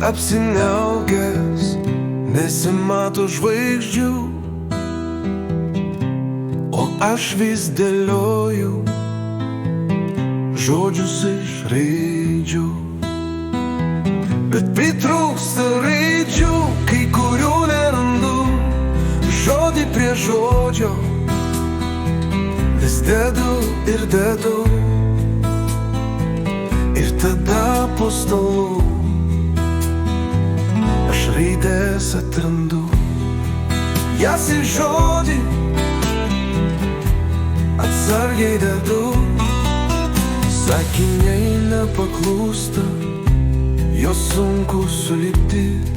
apsiniaukęs, nesimato žvaigždžių, o aš vis dėlioju žodžius iš raidžių. Bet pritrūksta raidžių, kai kurių nerandu, žodį prie žodžio vis dedu ir dedu. Ir tada po stalu aš raidės atrandu. Jas į žodį atsargiai dedu. Sakiniai nepaklūsta, jos sunku sulipdyt.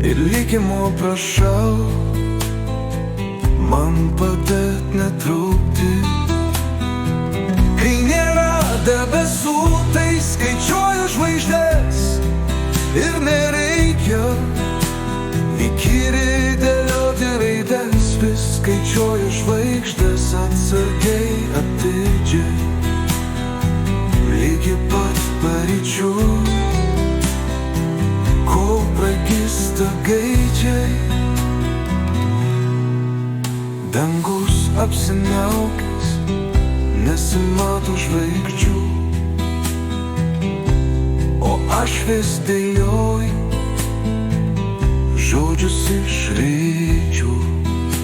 Ir likimo prašau man padėt netrukdyt. Kai nėra debesų, tai skaičiuoju žvaigždės. Ir nereikia įkyriai dėlioti raides. Vis skaičiuoju žvaigždės atsargiai, atidžiai, lygi pat paryčių, kol pragysta gaidžiai. Dangus apsiniaukęs, nesimato žvaigždžių, o aš vis dėlioju žodžius iš raidžių.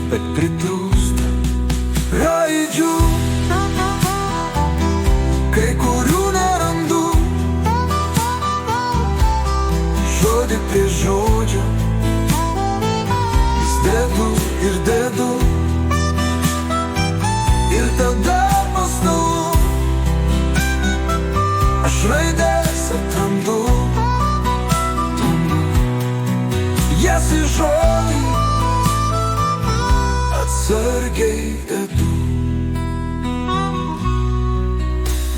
Bet pritrūksta raidžių, kai kurių nerandu, žodį prie žodžio vis dedu ir dedu. Ir tada mąstau, aš raidės atrandu. Jas į žodį atsargiai dedu.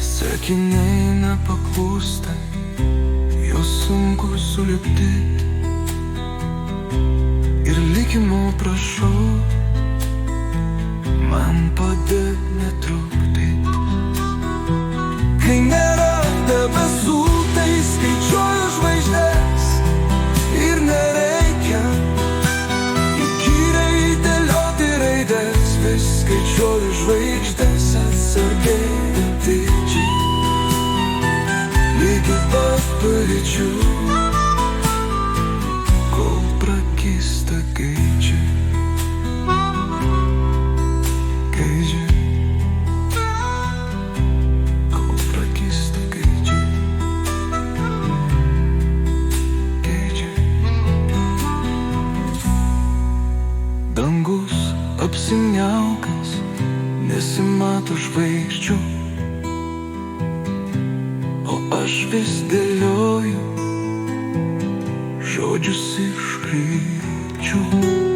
Sakiniai nepaklūsta, jos sunku sulipdyt. Ir likimo prašau man padėt netrukdyt. Kai nėra debesų, tai skaičiuoju žvaigždės. Ir nereikia įkyriai dėlioti raides. Vis skaičiuoju žvaigždės atsargiai, atidžiai, lygi pat paryčių, kol prakysta gaidžiai. Dangus apsiniaukęs, nesimato žvaigždžių, o aš vis dėlioju žodžius iš raidžių.